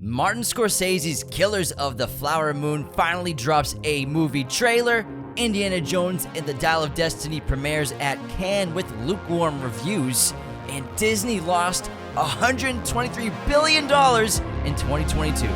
Martin Scorsese's Killers of the Flower Moon finally drops a movie trailer. Indiana Jones and the Dial of Destiny premieres at Cannes with lukewarm reviews. And Disney lost $123 billion in 2022.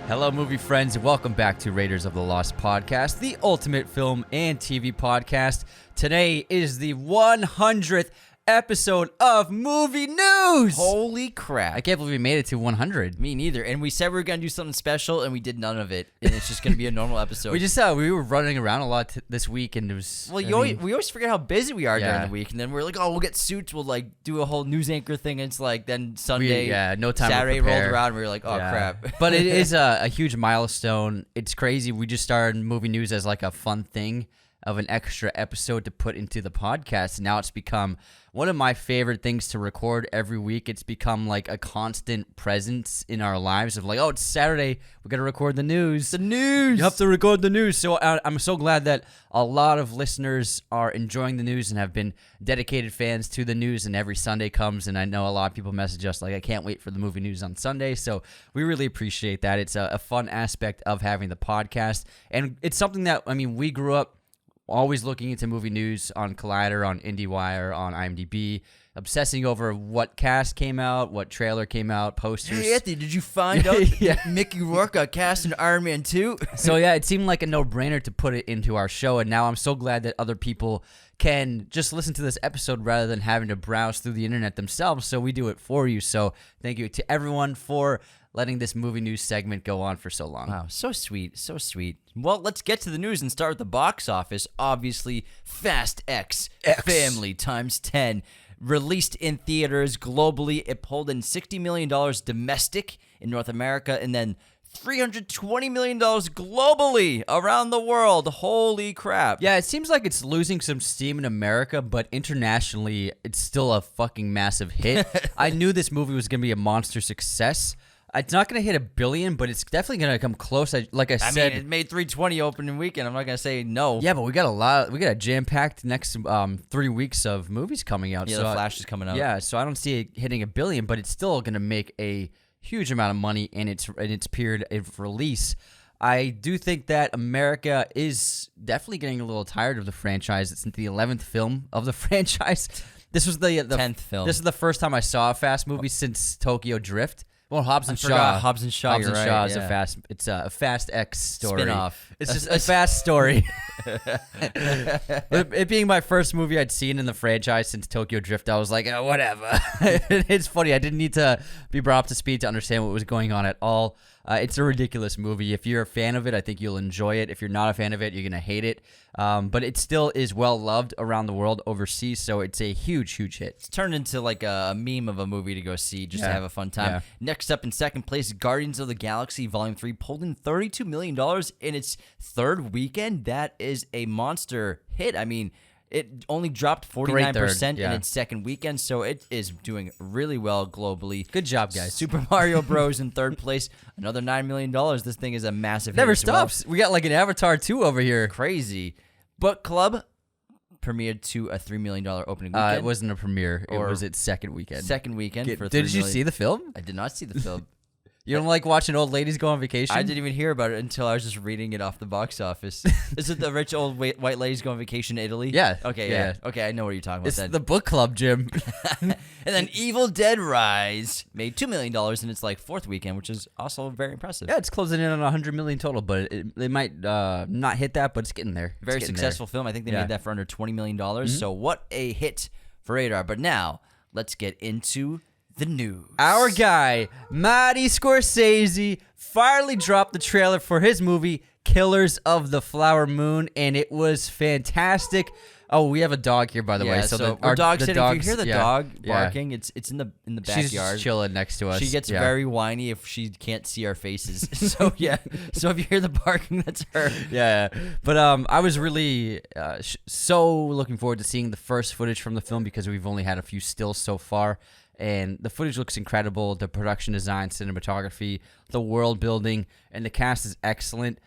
Hello, movie friends, and welcome back to Raiders of the Lost podcast, the ultimate film and TV podcast. Today is the 100th episode of Movie News! Holy crap. I can't believe we made it to 100. Me neither. And we said we were going to do something special, and we did none of it. And it's just going to be a normal episode. We were running around a lot this week, and it was... Well, we always forget how busy we are during the week. And then we're like, oh, we'll get suits. We'll, do a whole news anchor thing. And it's like, then Sunday, no time Saturday to prepare. rolled around, and we were like, oh, crap. But it is a huge milestone. It's crazy. We just started Movie News as like a fun thing of an extra episode to put into the podcast. And now it's become one of my favorite things to record every week. It's become like a constant presence in our lives of like, oh, it's Saturday. We got to record the news. The news. You have to record the news. So I'm so glad that a lot of listeners are enjoying the news and have been dedicated fans to the news. And every Sunday comes, and I know a lot of people message us like, I can't wait for the movie news on Sunday. So we really appreciate that. It's a fun aspect of having the podcast. And it's something that, we grew up always looking into movie news on Collider, on IndieWire, on IMDb, obsessing over what cast came out, what trailer came out, posters. Hey, Anthony, did you find out Mickey Rourke got cast in Iron Man 2? So, it seemed like a no-brainer to put it into our show, and now I'm so glad that other people can just listen to this episode rather than having to browse through the internet themselves, so we do it for you. So thank you to everyone for letting this movie news segment go on for so long. Wow, so sweet, so sweet. Well, let's get to the news and start with the box office. Obviously, Fast X Family times 10. Released in theaters globally, it pulled in $60 million domestic in North America, and then $320 million globally around the world. Holy crap. Yeah, it seems like it's losing some steam in America, but internationally, it's still a fucking massive hit. I knew this movie was going to be a monster success. It's not going to hit $1 billion, but it's definitely going to come close. Like I said, it made $320 opening weekend. I'm not going to say no. Yeah, but we got a jam-packed next 3 weeks of movies coming out. Yeah, so The Flash is coming out. Yeah, so I don't see it hitting $1 billion, but it's still going to make a huge amount of money in its period of release. I do think that America is definitely getting a little tired of the franchise. It's the 11th film of the franchise. This was the 10th film. This is the first time I saw a Fast movie since Tokyo Drift. Well, Hobbs and Shaw. Hobbs and Shaw. Hobbs and right, Shaw is a Fast X story. Spin-off. It's just a fast story. It being my first movie I'd seen in the franchise since Tokyo Drift, I was like, oh, whatever. It's funny. I didn't need to be brought up to speed to understand what was going on at all. It's a ridiculous movie. If you're a fan of it, I think you'll enjoy it. If you're not a fan of it, you're going to hate it. But it still is well-loved around the world overseas, so it's a huge, huge hit. It's turned into like a meme of a movie to go see just to have a fun time. Yeah. Next up in second place, Guardians of the Galaxy Volume 3 pulled in $32 million in its third weekend. That is a monster hit. It only dropped 49% in its second weekend, so it is doing really well globally. Good job, guys. Super Mario Bros. In third place, another $9 million. This thing is a massive hit. Never as stops. Well. We got like an Avatar 2 over here. Crazy. Book Club premiered to a $3 million opening weekend. It wasn't a premiere. It was its second weekend. Second weekend for $3 Did you million. see the film? I did not see the film. You don't like watching old ladies go on vacation? I didn't even hear about it until I was just reading it off the box office. Is it the rich old white ladies go on vacation to Italy? Yeah. Okay, yeah. Okay, I know what you're talking about It's then. the book club, Jim. And then Evil Dead Rise made $2 million in its fourth weekend, which is also very impressive. Yeah, it's closing in on $100 million total, but it might not hit that, but it's getting there. Very successful film. I think they made that for under $20 million. Mm-hmm. So what a hit for Radar. But now, let's get into the news. Our guy, Marty Scorsese, finally dropped the trailer for his movie, Killers of the Flower Moon, and it was fantastic. Oh, we have a dog here, by the way. So our dog sitting. If you hear the dog barking, it's in the backyard. She's chilling next to us. She gets very whiny if she can't see our faces. So so if you hear the barking, that's her. Yeah. But I was really so looking forward to seeing the first footage from the film because we've only had a few stills so far. And the footage looks incredible. The production design, cinematography, the world building, and the cast is excellent.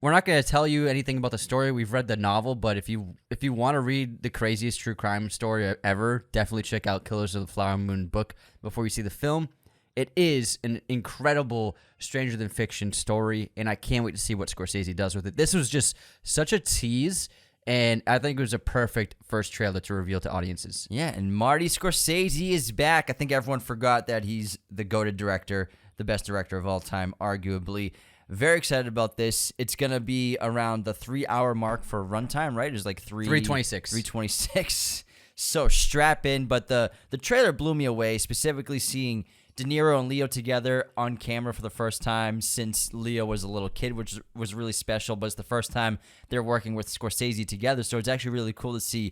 we're not going to tell you anything about the story. We've read the novel, but if you want to read the craziest true crime story ever, definitely check out Killers of the Flower Moon book before you see the film. It is an incredible stranger than fiction story, and I can't wait to see what Scorsese does with it. This was just such a tease, and I think it was a perfect first trailer to reveal to audiences. Yeah, and Marty Scorsese is back. I think everyone forgot that he's the GOATed director, the best director of all time, arguably. Very excited about this. It's going to be around the 3-hour mark for runtime, right? It's like 3:26. 3:26. So strap in. But the trailer blew me away, specifically seeing De Niro and Leo together on camera for the first time since Leo was a little kid, which was really special. But it's the first time they're working with Scorsese together. So it's actually really cool to see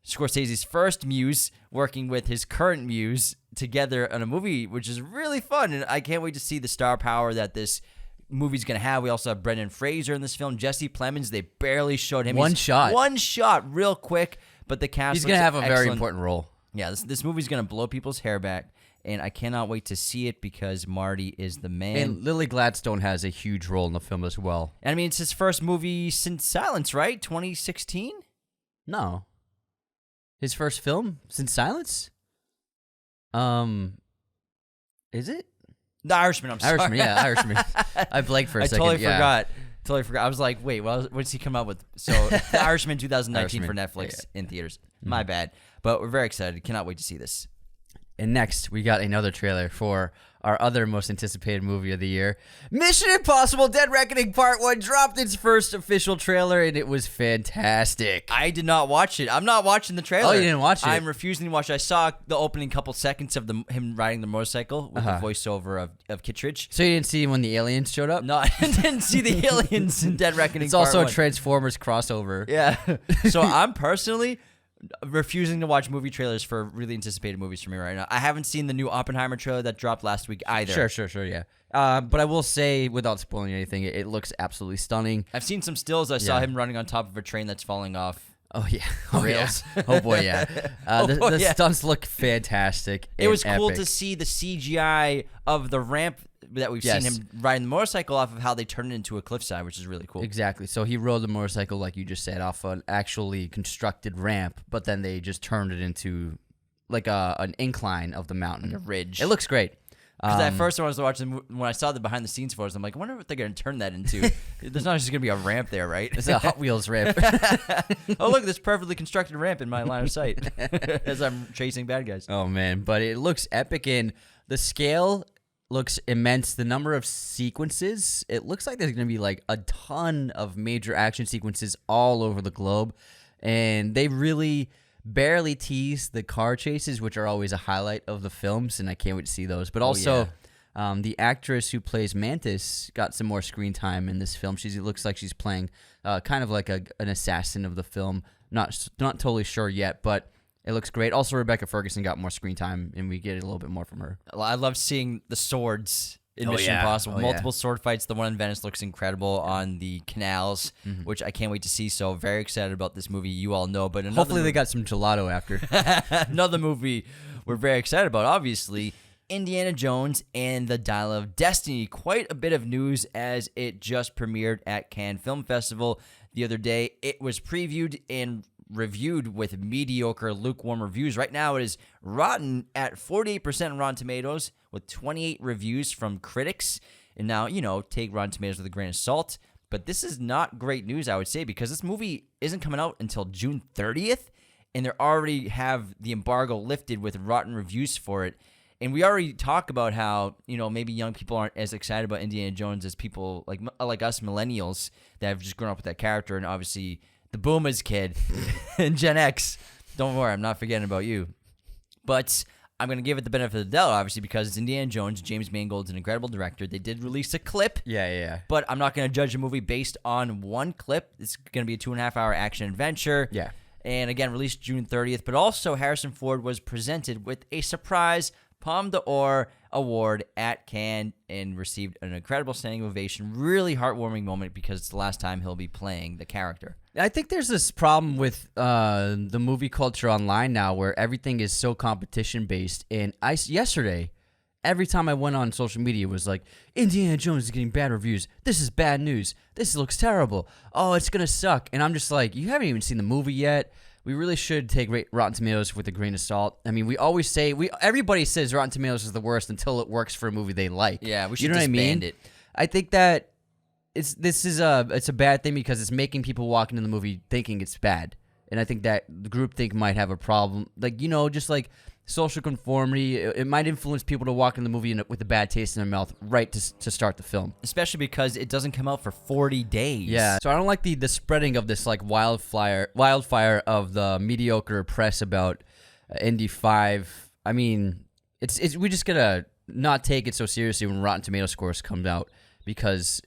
Scorsese's first muse working with his current muse together on a movie, which is really fun. And I can't wait to see the star power that this movie's going to have. We also have Brendan Fraser in this film. Jesse Plemons, they barely showed him. One shot real quick, but the cast He's going to have a excellent. very important role. Yeah, this movie's going to blow people's hair back, and I cannot wait to see it because Marty is the man. And Lily Gladstone has a huge role in the film as well. And I mean, it's his first movie since Silence, right? 2016? No. His first film since Silence? Is it? The Irishman, I'm sorry. Irishman. I blanked for a second. Totally forgot. I was like, wait, what's he come out with? So, The Irishman 2019 for Netflix in theaters. My bad. But we're very excited. Cannot wait to see this. And next, we got another trailer for our other most anticipated movie of the year. Mission Impossible Dead Reckoning Part 1 dropped its first official trailer, and it was fantastic. I did not watch it. I'm not watching the trailer. Oh, you didn't watch it? I'm refusing to watch it. I saw the opening couple seconds of him riding the motorcycle with the voiceover of Kittredge. So you didn't see when the aliens showed up? No, I didn't see the aliens in Dead Reckoning It's Part also 1. a Transformers crossover. Yeah. So I'm personally refusing to watch movie trailers for really anticipated movies for me right now. I haven't seen the new Oppenheimer trailer that dropped last week either. Sure, yeah. But I will say, without spoiling anything, it looks absolutely stunning. I've seen some stills. I saw him running on top of a train that's falling off. Oh, yeah. Rails. Yeah. Oh, boy, yeah. The stunts look fantastic. It was cool epic. to see the CGI of the ramp that we've seen him riding the motorcycle off of, how they turned it into a cliffside, which is really cool. Exactly. So he rode the motorcycle, like you just said, off an actually constructed ramp, but then they just turned it into like an incline of the mountain. Like a ridge. It looks great. Because at first when I was watching, when I saw the behind the scenes photos, I'm like, I wonder what they're going to turn that into. There's not just going to be a ramp there, right? It's a Hot Wheels ramp. Oh, look, this perfectly constructed ramp in my line of sight as I'm chasing bad guys. Oh, man. But it looks epic, and the scale looks immense. The number of sequences, it looks like there's going to be like a ton of major action sequences all over the globe. And they really barely tease the car chases, which are always a highlight of the films, and I can't wait to see those. But also, the actress who plays Mantis got some more screen time in this film. She looks like she's playing kind of like an assassin of the film. Not totally sure yet, but it looks great. Also, Rebecca Ferguson got more screen time, and we get a little bit more from her. I love seeing the swords in Mission Impossible. Multiple sword fights. The one in Venice looks incredible on the canals, which I can't wait to see. So very excited about this movie. You all know, but Hopefully they got some gelato after. Another movie we're very excited about, obviously, Indiana Jones and the Dial of Destiny. Quite a bit of news as it just premiered at Cannes Film Festival the other day. It was previewed and reviewed with mediocre, lukewarm reviews. Right now it is rotten at 48% on Rotten Tomatoes with 28 reviews from critics. And now, take Rotten Tomatoes with a grain of salt. But this is not great news, I would say, because this movie isn't coming out until June 30th, and they already have the embargo lifted with rotten reviews for it. And we already talk about how, maybe young people aren't as excited about Indiana Jones as people like us millennials that have just grown up with that character, and obviously the boomers kid and Gen X. Don't worry, I'm not forgetting about you. But I'm going to give it the benefit of the doubt, obviously, because it's Indiana Jones. James Mangold's an incredible director. They did release a clip. Yeah. But I'm not going to judge a movie based on one clip. It's going to be a 2.5-hour action adventure. Yeah. And again, released June 30th. But also, Harrison Ford was presented with a surprise Palme d'Or award at Cannes and received an incredible standing ovation. Really heartwarming moment because it's the last time he'll be playing the character. I think there's this problem with the movie culture online now where everything is so competition-based. And yesterday, every time I went on social media, it was like, Indiana Jones is getting bad reviews. This is bad news. This looks terrible. Oh, it's going to suck. And I'm just like, you haven't even seen the movie yet. We really should take Rotten Tomatoes with a grain of salt. I mean, we always say, everybody says Rotten Tomatoes is the worst until it works for a movie they like. Yeah, we should you know disband what I mean? it. I think that it's a bad thing because it's making people walk into the movie thinking it's bad. And I think that the groupthink might have a problem. Like, just like social conformity, it might influence people to walk in the movie with a bad taste in their mouth right to start the film. Especially because it doesn't come out for 40 days. Yeah, so I don't like the spreading of this like wildfire of the mediocre press about Indy 5. I mean, it's we just gotta not take it so seriously when Rotten Tomato scores come out because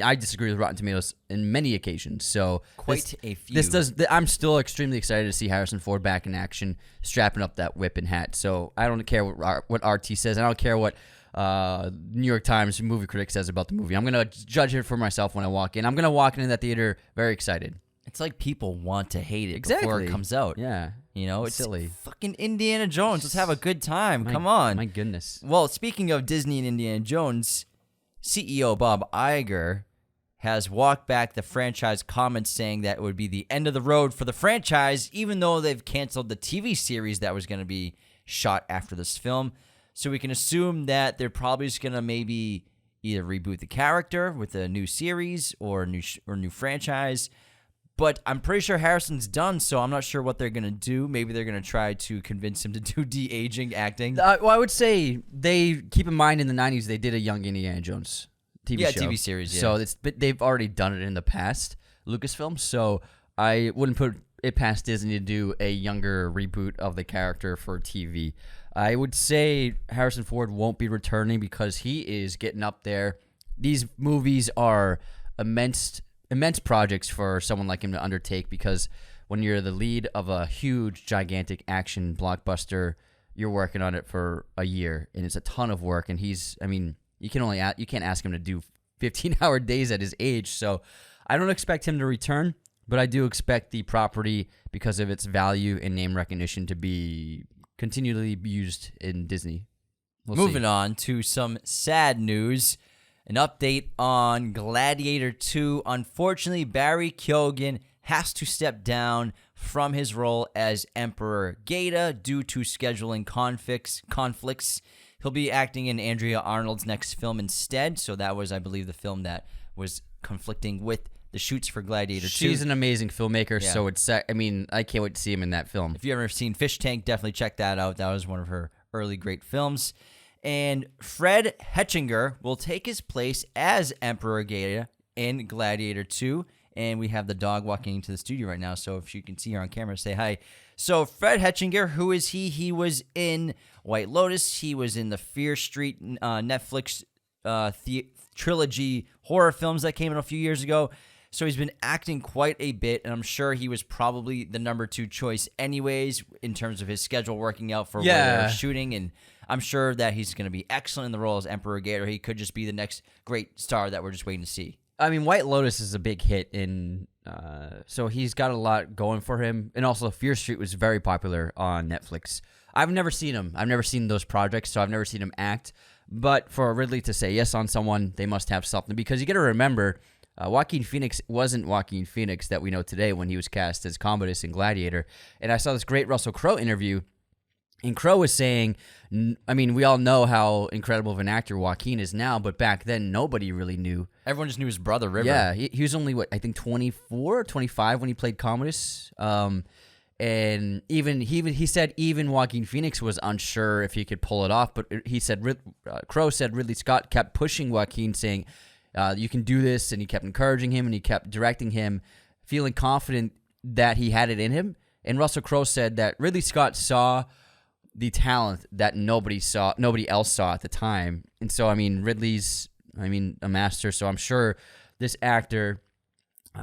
I disagree with Rotten Tomatoes in many occasions. So quite a few. I'm still extremely excited to see Harrison Ford back in action, strapping up that whip and hat. So I don't care what RT says. I don't care what New York Times movie critic says about the movie. I'm gonna judge it for myself when I walk in. I'm gonna walk into that theater very excited. It's like people want to hate it Exactly. before it comes out. Yeah, it's silly. Fucking Indiana Jones. Let's have a good time. Come on. My goodness. Well, speaking of Disney and Indiana Jones, CEO Bob Iger has walked back the franchise comments saying that it would be the end of the road for the franchise, even though they've canceled the TV series that was going to be shot after this film. So we can assume that they're probably just going to maybe either reboot the character with a new series or new franchise. But I'm pretty sure Harrison's done, so I'm not sure what they're going to do. Maybe they're going to try to convince him to do de-aging acting. Well, I would say they keep in mind in the 90s they did a young Indiana Jones TV show. TV series, yeah. So they've already done it in the past, Lucasfilm. So I wouldn't put it past Disney to do a younger reboot of the character for TV. I would say Harrison Ford won't be returning because he is getting up there. These movies are immense projects for someone like him to undertake because when you're the lead of a huge, gigantic action blockbuster, you're working on it for a year, and it's a ton of work. And you can't ask him to do 15-hour days at his age. So I don't expect him to return, but I do expect the property, because of its value and name recognition, to be continually used in Disney. Moving on to some sad news. An update on Gladiator II. Unfortunately, Barry Keoghan has to step down from his role as Emperor Geta due to scheduling conflicts. He'll be acting in Andrea Arnold's next film instead. So that was, I believe, the film that was conflicting with the shoots for Gladiator II. She's an amazing filmmaker, Yeah. so I can't wait to see him in that film. If you've ever seen Fish Tank, definitely check that out. That was one of her early great films. And Fred Hetchinger will take his place as Emperor Geta in Gladiator II. And we have the dog walking into the studio right now, so if you can see her on camera, say hi. So Fred Hetchinger, who is he? He was in White Lotus. He was in the Fear Street Netflix trilogy horror films that came out a few years ago. So he's been acting quite a bit, and I'm sure he was probably the number 2 choice anyways in terms of his schedule working out for where they're shooting. And I'm sure that he's going to be excellent in the role as Emperor Geta. He could just be the next great star that we're just waiting to see. I mean, White Lotus is a big hit, so he's got a lot going for him. And also, Fear Street was very popular on Netflix. I've never seen him. I've never seen those projects, so I've never seen him act. But for Ridley to say yes on someone, they must have something. Because you got to remember, Joaquin Phoenix wasn't Joaquin Phoenix that we know today when he was cast as Commodus in Gladiator. And I saw this great Russell Crowe interview, and Crowe was saying, we all know how incredible of an actor Joaquin is now, but back then nobody really knew. Everyone just knew his brother, River. Yeah, he was only, 24 or 25 when he played Commodus. And he said even Joaquin Phoenix was unsure if he could pull it off, but he said, Crowe said Ridley Scott kept pushing Joaquin, saying, you can do this, and he kept encouraging him, and he kept directing him, feeling confident that he had it in him. And Russell Crowe said that Ridley Scott saw the talent that nobody else saw at the time. And so, Ridley's, a master. So I'm sure this actor,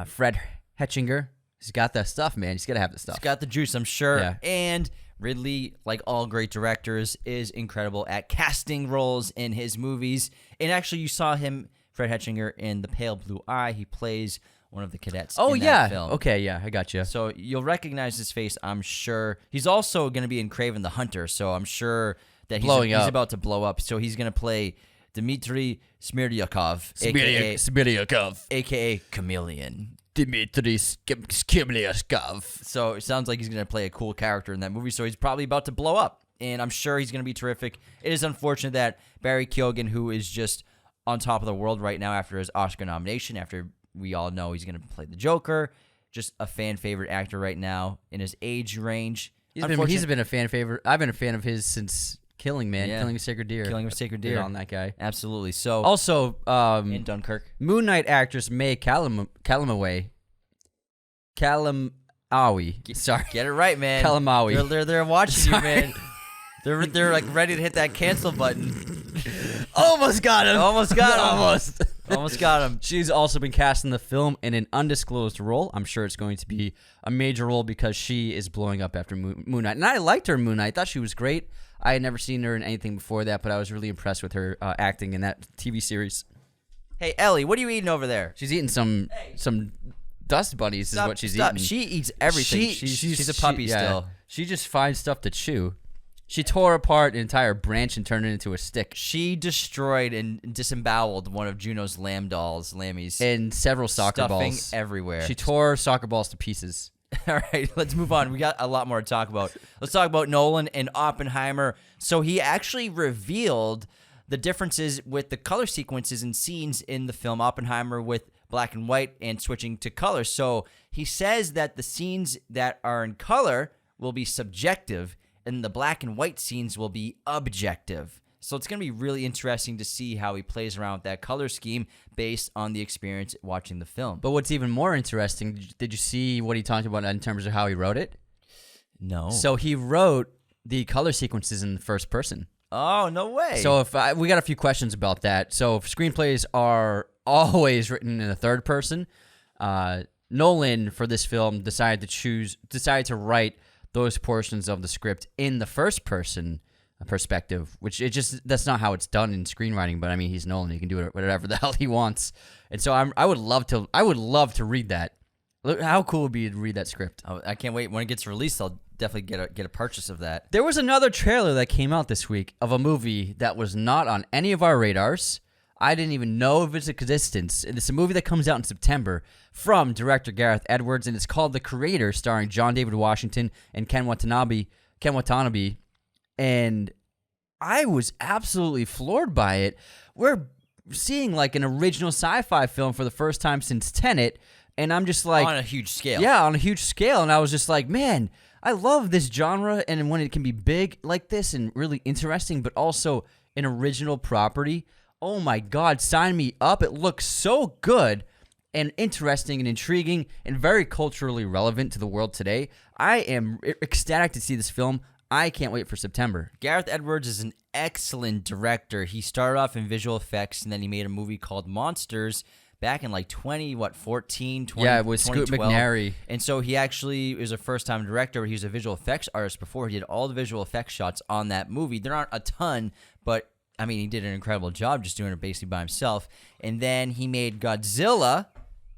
Fred Hetchinger, he's got that stuff, man. He's got to have the stuff. He's got the juice, I'm sure. Yeah. And Ridley, like all great directors, is incredible at casting roles in his movies. And actually, you saw him, Fred Hetchinger, in The Pale Blue Eye. He plays one of the cadets in that film. Okay, yeah, I got you. So you'll recognize his face, I'm sure. He's also going to be in Kraven the Hunter, so I'm sure that blowing he's up. about to blow up. So he's going to play Dmitry Smirdyakov, aka Chameleon. Dmitry Smirdyakov. So it sounds like he's going to play a cool character in that movie. So he's probably about to blow up, and I'm sure he's going to be terrific. It is unfortunate that Barry Keoghan, who is just on top of the world right now after his Oscar nomination, after we all know he's going to play the Joker, just a fan favorite actor right now in his age range. He's been a fan favorite. I've been a fan of his since Killing a Sacred Deer. Killing a Sacred Deer. On that guy. Absolutely. So also, in Dunkirk. Moon Knight actress May Calamawy. Sorry. Get it right, man. Calamawy. They're watching you, man. They're like ready to hit that cancel button. Almost got him. Almost got him. Almost got him. She's also been cast in the film in an undisclosed role. I'm sure it's going to be a major role because she is blowing up after Moon Knight. And I liked her in Moon Knight. I thought she was great. I had never seen her in anything before that, but I was really impressed with her acting in that TV series. Hey, Ellie, what are you eating over there? She's eating some dust bunnies is what she's eating. She eats everything. She's a puppy still. She just finds stuff to chew. She tore apart an entire branch and turned it into a stick. She destroyed and disemboweled one of Juno's lammies. And several soccer Stuffing balls. everywhere. She tore soccer balls to pieces. All right, let's move on. We got a lot more to talk about. Let's talk about Nolan and Oppenheimer. So he actually revealed the differences with the color sequences and scenes in the film Oppenheimer with black and white and switching to color. So he says that the scenes that are in color will be subjective and the black and white scenes will be objective. So it's going to be really interesting to see how he plays around with that color scheme based on the experience watching the film. But what's even more interesting, did you see what he talked about in terms of how he wrote it? No. So he wrote the color sequences in the first person. Oh, no way. So we got a few questions about that. So if screenplays are always written in the third person, Nolan for this film decided to write those portions of the script in the first person perspective, which that's not how it's done in screenwriting. But I mean, he's Nolan; he can do whatever the hell he wants. And so I would love to read that. Look, how cool would it be to read that script? Oh, I can't wait. When it gets released, I'll definitely get a purchase of that. There was another trailer that came out this week of a movie that was not on any of our radars. I didn't even know of its existence. It's a movie that comes out in September from director Gareth Edwards, and it's called The Creator, starring John David Washington and Ken Watanabe. And I was absolutely floored by it. We're seeing like an original sci-fi film for the first time since Tenet, and I'm just like... On a huge scale. Yeah, on a huge scale, and I was just like, man, I love this genre, and when it can be big like this and really interesting, but also an original property... Oh my God, sign me up. It looks so good and interesting and intriguing and very culturally relevant to the world today. I am ecstatic to see this film. I can't wait for September. Gareth Edwards is an excellent director. He started off in visual effects, and then he made a movie called Monsters back in like 2014, 20, yeah, with Scoot 2012. McNairy. And so he actually was a first-time director. He was a visual effects artist before. He did all the visual effects shots on that movie. There aren't a ton, but... I mean, he did an incredible job just doing it basically by himself. And then he made Godzilla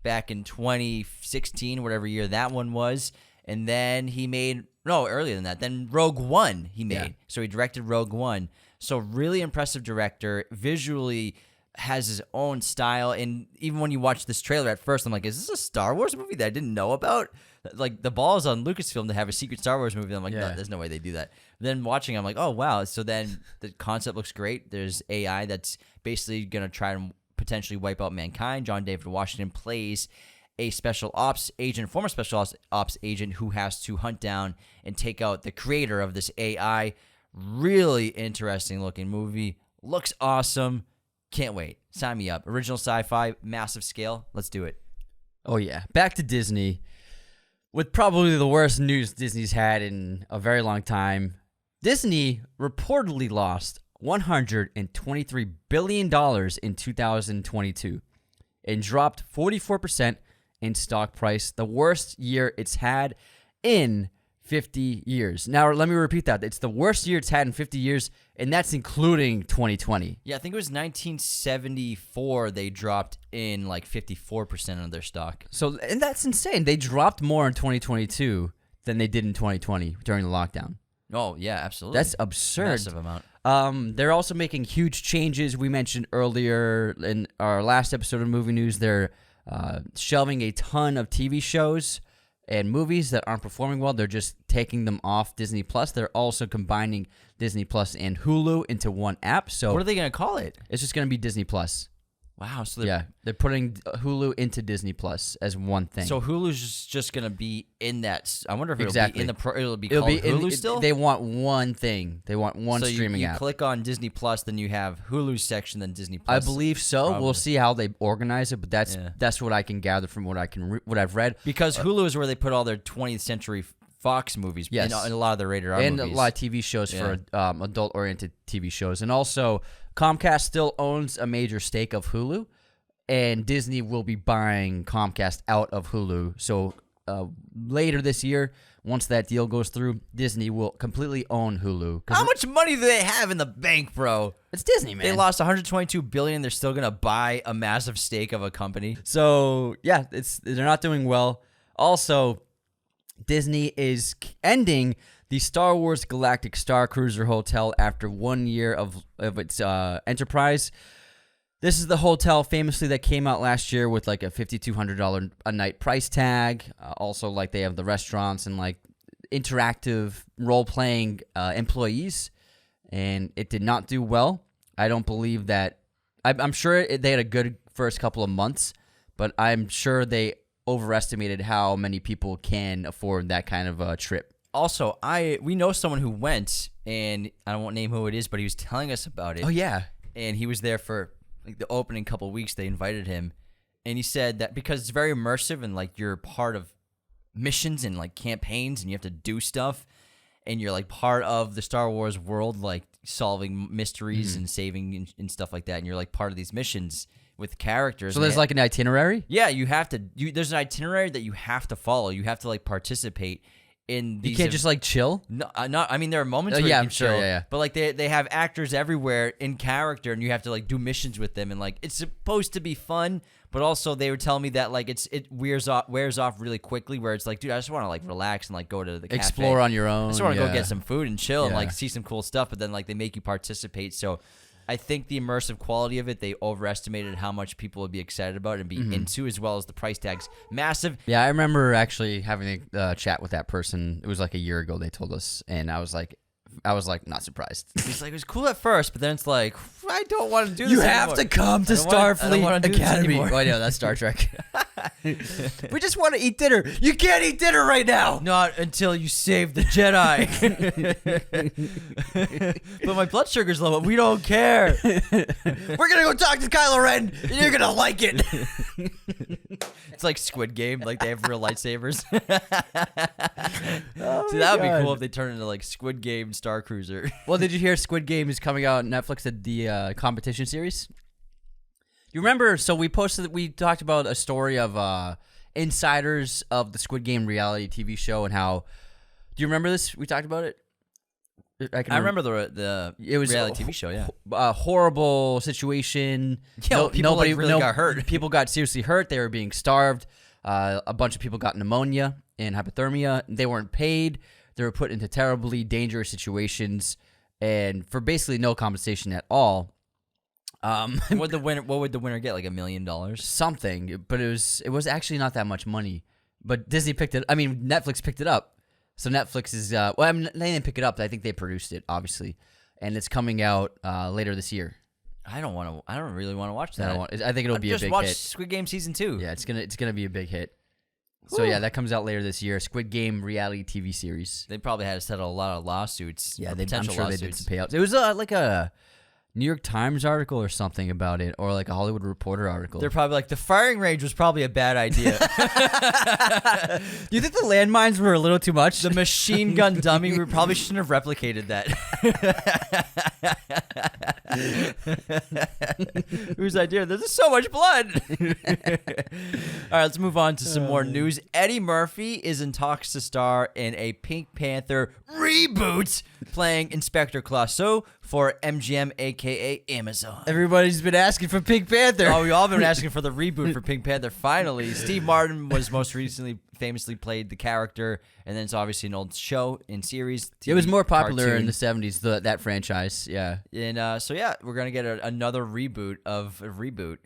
back in 2016, whatever year that one was. And then he made, no, earlier than that. Then Rogue One he made. Yeah. So he directed Rogue One. So really impressive director. Visually has his own style. And even when you watch this trailer at first, I'm like, is this a Star Wars movie that I didn't know about? Like, the ball's on Lucasfilm to have a secret Star Wars movie. I'm like, no, there's no way they do that. Then watching, I'm like, oh, wow. So then the concept looks great. There's AI that's basically going to try and potentially wipe out mankind. John David Washington plays a special ops agent, former special ops agent, who has to hunt down and take out the creator of this AI. Really interesting looking movie. Looks awesome. Can't wait. Sign me up. Original sci-fi, massive scale. Let's do it. Oh, yeah. Back to Disney. With probably the worst news Disney's had in a very long time, Disney reportedly lost $123 billion in 2022 and dropped 44% in stock price, the worst year it's had in 50 years. Now, let me repeat that. It's the worst year it's had in 50 years, and that's including 2020. Yeah, I think it was 1974 they dropped in like 54% of their stock. So, and that's insane. They dropped more in 2022 than they did in 2020 during the lockdown. Oh, yeah, absolutely. That's absurd. Massive amount. They're also making huge changes. We mentioned earlier in our last episode of Movie News, they're shelving a ton of TV shows and movies that aren't performing well. They're just taking them off Disney Plus. They're also combining Disney Plus and Hulu into one app. So What are they going to call it? it's just going to be Disney Plus. Wow. So They're putting Hulu into Disney Plus as one thing. So Hulu's just going to be in that. I wonder if Exactly. it'll be called Hulu still? They want one thing. They want one so streaming you app. click on Disney Plus, then you have Hulu's section, then Disney I Plus. believe so. Probably. We'll see how they organize it, but that's Yeah. that's what I can gather from what I've read. Because Hulu is where they put all their 20th Century Fox movies. Yes. And a lot of the rated R And movies. a lot of TV shows for adult-oriented TV shows. And also, Comcast still owns a major stake of Hulu, and Disney will be buying Comcast out of Hulu. So later this year, once that deal goes through, Disney will completely own Hulu. How much money do they have in the bank, bro? It's Disney, man. They lost $122 billion. They're still gonna buy a massive stake of a company. So yeah, they're not doing well. Also, Disney is ending the Star Wars Galactic Star Cruiser Hotel after 1 year of its enterprise. This is the hotel famously that came out last year with like a $5,200 a night price tag. Also, like they have the restaurants and like interactive role-playing employees, and it did not do well. I don't believe that. I'm sure they had a good first couple of months, but I'm sure they overestimated how many people can afford that kind of a trip. Also, we know someone who went, and I won't name who it is, but he was telling us about it. Oh yeah, And he was there for like the opening couple of weeks. They invited him, and he said that because it's very immersive and like you're part of missions and like campaigns and you have to do stuff, and you're like part of the Star Wars world, like solving mysteries and saving and stuff like that, and you're like part of these missions with characters. so there's like an itinerary. yeah, you have to. There's an itinerary that you have to follow. You have to like participate in these. You can't just like chill. No, not. I mean, there are moments where yeah, you I'm can sure, chill, yeah. but like they have actors everywhere in character, and you have to like do missions with them, and like it's supposed to be fun, but also they were telling me that like it wears off really quickly, where it's like, dude, I just want to like relax and like go to the cafe. Explore on your own. I just want to go yeah. get some food and chill and Yeah. like see some cool stuff, but then like they make you participate. So I think the immersive quality of it, they overestimated how much people would be excited about and be into, as well as the price tag's massive. Yeah, I remember actually having a chat with that person. It was like a year ago. They told us, and I was like, not surprised. He's like, it was cool at first, but then it's like, I don't want to do this You anymore. have to come to I don't wanna Starfleet do this Academy. anymore. Oh, I know, that's Star Trek. We just want to eat dinner. You can't eat dinner right now. Not until you save the Jedi. But my blood sugar's low. We don't care. We're going to go talk to Kylo Ren, and you're going to like it. It's like Squid Game. Like they have real lightsabers. Oh See, that would be cool if they turned into like Squid Game Star Cruiser. Well, did you hear Squid Game is coming out on Netflix, the competition series? You remember, so we talked about a story of insiders of the Squid Game reality TV show and how, do you remember this? We talked about it? I remember the it was reality TV show, yeah. A horrible situation. Yeah, people like, really got hurt. People got seriously hurt. They were being starved. A bunch of people got pneumonia and hypothermia. They weren't paid. They were put into terribly dangerous situations, and for basically no compensation at all. What would the winner get? Like $1 million? Something, but it was actually not that much money. But Disney picked it. I mean, Netflix picked it up. So Netflix is well, I mean, they didn't pick it up. I think they produced it, obviously, and it's coming out later this year. I don't really want to watch that. I think it'll be a big watch hit. Squid Game season 2. Yeah, it's gonna be a big hit. So yeah, that comes out later this year. Squid Game reality TV series. They probably had to settle a lot of lawsuits. Yeah, I'm potential sure lawsuits. they did some payouts. It was like a New York Times article or something about it, or like a Hollywood Reporter article. They're probably like, the firing range was probably a bad idea. Do you think the landmines were a little too much? The machine gun dummy, we probably shouldn't have replicated that. Whose idea? There's so much blood. All right, let's move on to some more news. Eddie Murphy is in talks to star in a Pink Panther reboot, playing Inspector Clouseau for MGM, aka Amazon. Everybody's been asking for Pink Panther. Oh, we all been asking for the reboot for Pink Panther. Finally, Steve Martin was most recently famously played the character, and then it's obviously an old show and series. It was TV, more popular in cartoon. the 70s, that franchise. Yeah. And so yeah, we're gonna get another reboot of a reboot.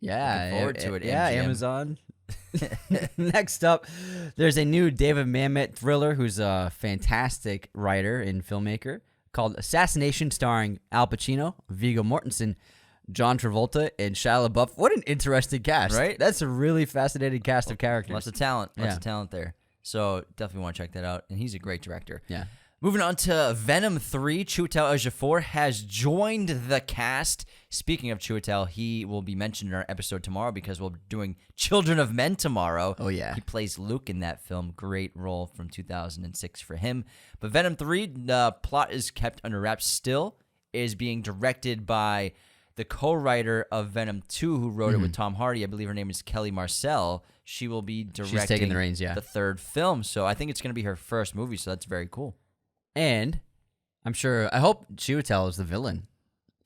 Yeah. Looking forward to it, Yeah, MGM. Amazon. Next up, there's a new David Mamet thriller who's a fantastic writer and filmmaker called Assassination, starring Al Pacino, Viggo Mortensen, John Travolta, and Shia LaBeouf. What an interesting cast. Right? That's a really fascinating cast of characters. Lots of talent. Lots Yeah. of talent there. So definitely want to check that out. And he's a great director. Yeah. Moving on to Venom 3, Chiwetel Ejiofor has joined the cast. Speaking of Chiwetel, he will be mentioned in our episode tomorrow because we'll be doing Children of Men tomorrow. Oh, yeah. He plays Luke in that film. Great role from 2006 for him. But Venom 3, the plot is kept under wraps still. It is being directed by the co-writer of Venom 2, who wrote it with Tom Hardy. I believe her name is Kelly Marcel. She will be directing taking the reins, yeah. the third film. So I think it's going to be her first movie, so that's very cool. And I hope Chiwetel is the villain.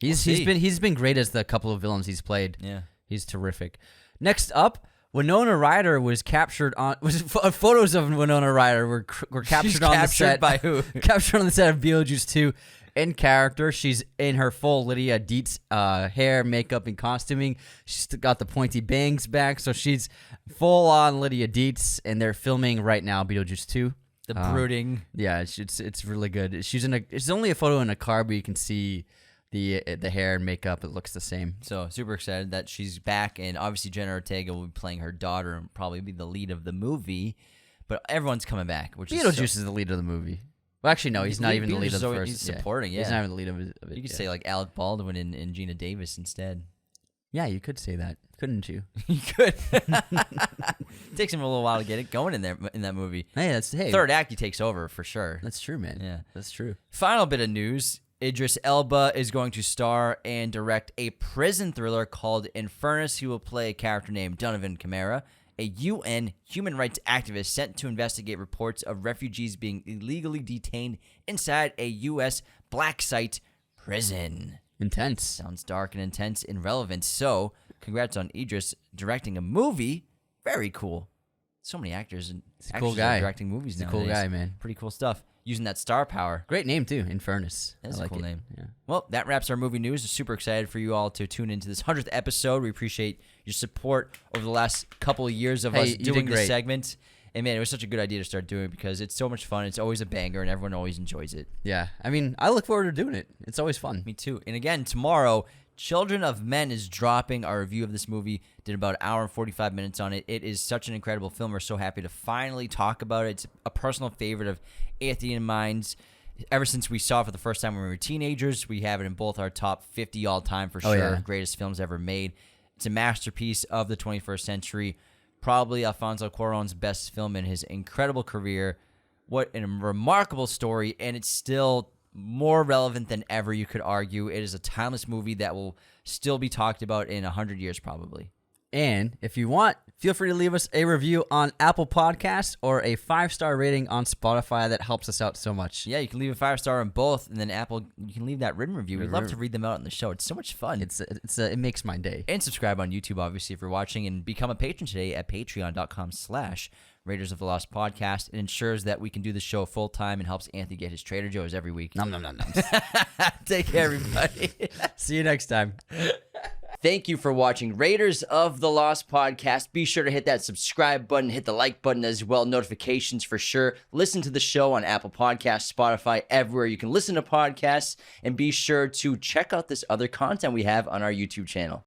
He's see. been great as the couple of villains he's played. Yeah. He's terrific. Next up, Winona Ryder was captured on photos of Winona Ryder were captured She's on the captured set by who? Captured on the set of Beetlejuice 2 in character. She's in her full Lydia Dietz hair, makeup, and costuming. She's still got the pointy bangs back, so she's full on Lydia Dietz, and they're filming right now Beetlejuice 2. The brooding. Yeah, it's really good. It's only a photo in a car, but you can see the hair and makeup. It looks the same. So super excited that she's back, and obviously Jenna Ortega will be playing her daughter and probably be the lead of the movie. But everyone's coming back, which Beetlejuice is is the lead of the movie. Well, actually, no, he's not even the lead of the first. He's supporting. He's Yeah, not even the lead of it. you could say like Alec Baldwin and Gina Davis instead. Yeah, you could say that, couldn't you? You could. Takes him a little while to get it going in that movie. Hey, Third act, he takes over for sure. That's true, man. Yeah. That's true. Final bit of news. Idris Elba is going to star and direct a prison thriller called Infernus. He will play a character named Donovan Camara, a UN human rights activist sent to investigate reports of refugees being illegally detained inside a U.S. black site prison. Intense. Sounds dark and intense and relevant. So, congrats on Idris directing a movie. Very cool. So many actors and a cool actors guy. are directing movies He's a nowadays. cool guy, man. Pretty cool stuff. Using that star power. Great name too, Infernus. That's I a like cool it. name. Yeah. Well, that wraps our movie news. Super excited for you all to tune into this 100th episode. We appreciate your support over the last couple of years of us you did doing this great. segment. And man, it was such a good idea to start doing it because it's so much fun. It's always a banger, and everyone always enjoys it. Yeah. I mean, I look forward to doing it. It's always fun. Me too. And again, tomorrow, Children of Men is dropping. Our review of this movie did about an hour and 45 minutes on it. It is such an incredible film. We're so happy to finally talk about it. It's a personal favorite of Anthony and mine's. Ever since we saw it for the first time when we were teenagers, we have it in both our top 50 all time for sure. yeah. Greatest films ever made. It's a masterpiece of the 21st century. Probably Alfonso Cuarón's best film in his incredible career. What a remarkable story, and it's still more relevant than ever, you could argue. It is a timeless movie that will still be talked about in 100 years probably. And if you want, feel free to leave us a review on Apple Podcasts or a 5-star rating on Spotify. That helps us out so much. Yeah, you can leave a 5-star on both, and then Apple, you can leave that written review. We'd love to read them out on the show. It's so much fun. It makes my day. And subscribe on YouTube, obviously, if you're watching, and become a patron today at patreon.com/Raiders of the Lost Podcast. It ensures that we can do the show full time and helps Anthony get his Trader Joe's every week. Nom nom nom nom. Take care, everybody. See you next time. Thank you for watching Raiders of the Lost Podcast. Be sure to hit that subscribe button, hit the like button as well, notifications for sure. Listen to the show on Apple Podcasts, Spotify, everywhere you can listen to podcasts, and be sure to check out this other content we have on our YouTube channel.